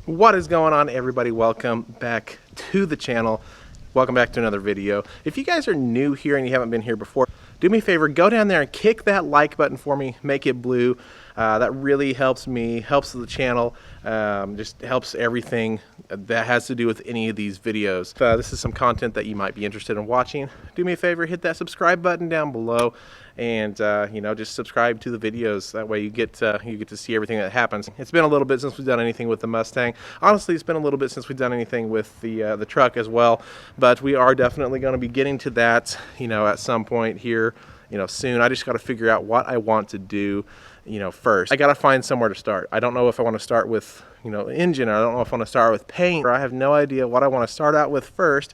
What is going on, everybody? Welcome back to the channel. Welcome back to another video. If you guys are new here and you haven't been here before, do me a favor, go down there and kick that like button for me, make it blue. That really helps me, helps the channel, just helps everything that has to do with any of these videos. This is some content that you might be interested in watching. Do me a favor, hit that subscribe button down below, and just subscribe to the videos. That way you get to see everything that happens. It's been a little bit since we've done anything with the Mustang. Honestly, it's been a little bit since we've done anything with the truck as well, but we are definitely going to be getting to that at some point here soon. I just got to figure out what I want to do first. I got to find somewhere to start. I don't know if I want to start with engine, or I don't know if I want to start with paint, or I have no idea what I want to start out with first.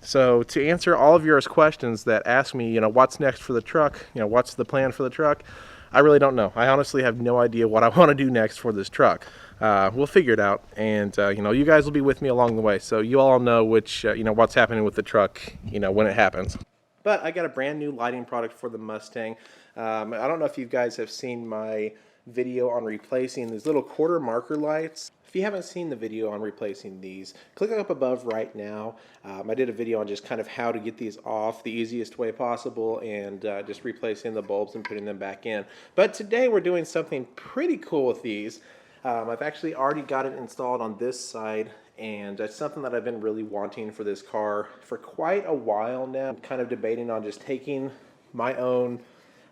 So to answer all of your questions that ask me, what's next for the truck, what's the plan for the truck, I really don't know. I honestly have no idea what I want to do next for this truck. We'll figure it out, and you guys will be with me along the way, so you all know which what's happening with the truck when it happens. But I got a brand new lighting product for the Mustang. I don't know if you guys have seen my video on replacing these little quarter marker lights. If you haven't seen the video on replacing these, click up above right now. I did a video on just kind of how to get these off the easiest way possible, and just replacing the bulbs and putting them back in. But today we're doing something pretty cool with these. I've actually already got it installed on this side, and it's something that I've been really wanting for this car for quite a while now. I'm kind of debating on just taking my own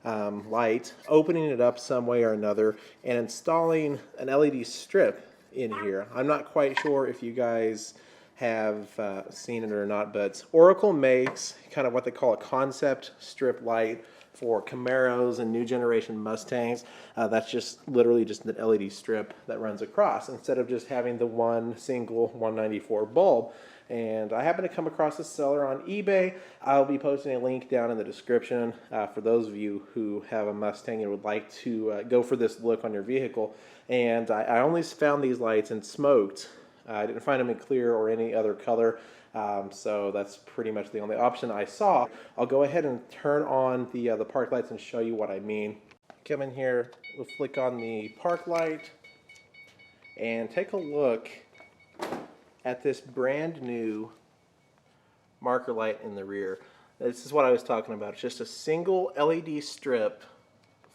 light, opening it up some way or another, and installing an LED strip in here. I'm not quite sure if you guys have seen it or not, but Oracle makes kind of what they call a concept strip light for Camaros and new generation Mustangs. That's just literally just an LED strip that runs across instead of just having the one single 194 bulb. And I happen to come across this seller on eBay. I'll be posting a link down in the description for those of you who have a Mustang and would like to go for this look on your vehicle. And I only found these lights in smoked. I didn't find them in clear or any other color. So that's pretty much the only option I saw. I'll go ahead and turn on the park lights and show you what I mean. Come in here, we'll flick on the park light and take a look at this brand new marker light in the rear. This is what I was talking about. It's just a single LED strip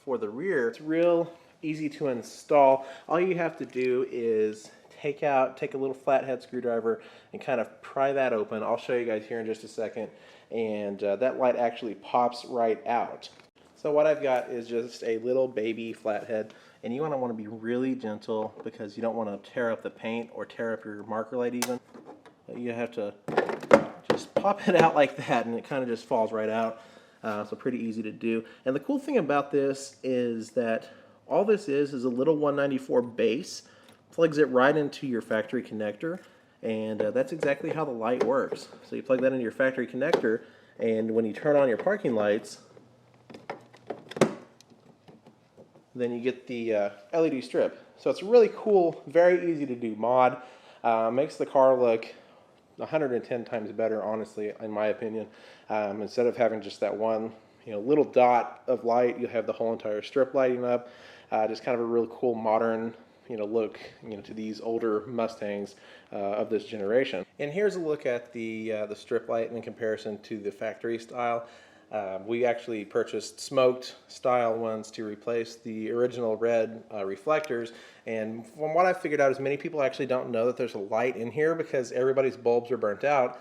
for the rear. It's real easy to install. All you have to do is take a little flathead screwdriver and kind of pry that open. I'll show you guys here in just a second, and that light actually pops right out. So what I've got is just a little baby flathead, and you want to be really gentle because you don't want to tear up the paint or tear up your marker light even. You have to just pop it out like that, and it kind of just falls right out. So pretty easy to do. And the cool thing about this is that all this is a little 194 base. Plugs it right into your factory connector, and that's exactly how the light works. So you plug that into your factory connector, and when you turn on your parking lights, then you get the LED strip. So it's really cool, very easy to do mod. Makes the car look 110 times better, honestly, in my opinion. Instead of having just that one little dot of light, you have the whole entire strip lighting up. Just kind of a really cool modern look to these older Mustangs of this generation. And here's a look at the strip light in comparison to the factory style. We actually purchased smoked style ones to replace the original red reflectors, and from what I figured out is many people actually don't know that there's a light in here because everybody's bulbs are burnt out.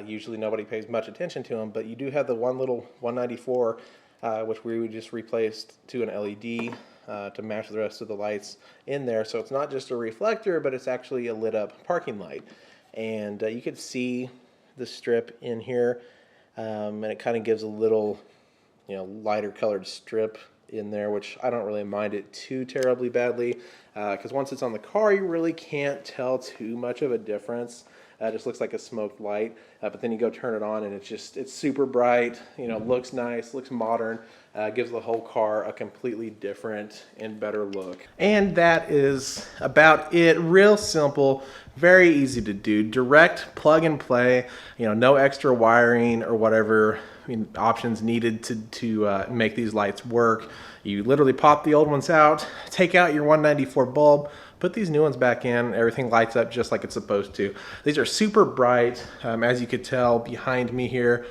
Usually nobody pays much attention to them, but you do have the one little 194 which we just replaced to an LED to match the rest of the lights in there. So it's not just a reflector, but it's actually a lit up parking light. And you can see the strip in here, and it kind of gives a little lighter colored strip in there, which I don't really mind it too terribly badly, because once it's on the car you really can't tell too much of a difference. It just looks like a smoked light, but then you go turn it on and it's super bright, looks nice, looks modern, gives the whole car a completely different and better look. And that is about it. Real simple, very easy to do, direct plug and play, no extra wiring or whatever options needed to make these lights work. You literally pop the old ones out, take out your 194 bulb, put these new ones back in, everything lights up just like it's supposed to. These are super bright, as you could tell behind me here.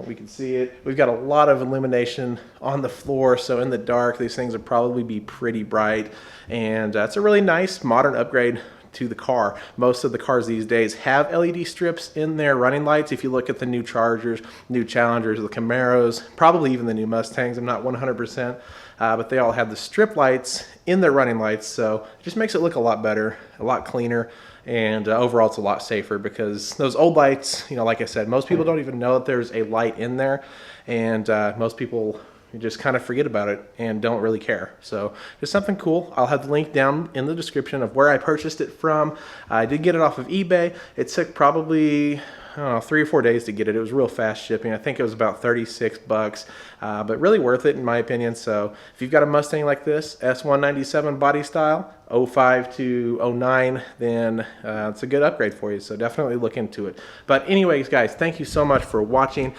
We can see it. We've got a lot of illumination on the floor, so in the dark these things will probably be pretty bright, and it's a really nice modern upgrade to the car. Most of the cars these days have LED strips in their running lights. If you look at the new Chargers, new Challengers, the Camaros, probably even the new Mustangs, I'm not 100%, but they all have the strip lights in their running lights, so it just makes it look a lot better, a lot cleaner, and overall it's a lot safer, because those old lights, you know, like I said, most people don't even know that there's a light in there, and most people just kind of forget about it and don't really care. So just something cool. I'll have the link down in the description of where I purchased it from. I did get it off of eBay. It took probably, I don't know, 3 or 4 days to get it. It was real fast shipping. I think it was about 36 bucks, but really worth it in my opinion. So if you've got a Mustang like this, S197 body style, 05 to 09, then it's a good upgrade for you. So definitely look into it. But anyways, guys, thank you so much for watching.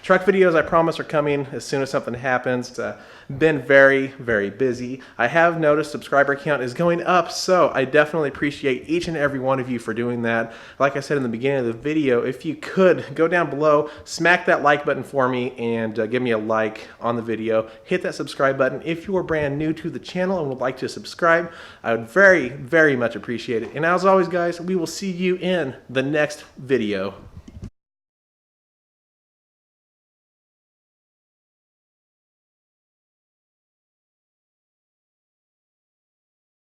Truck videos, I promise, are coming as soon as something happens. Been very, very busy. I have noticed subscriber count is going up, so I definitely appreciate each and every one of you for doing that. Like I said in the beginning of the video, if you could go down below, smack that like button for me, and give me a like on the video. Hit that subscribe button if you are brand new to the channel and would like to subscribe. I would very, very much appreciate it. And as always, guys, we will see you in the next video.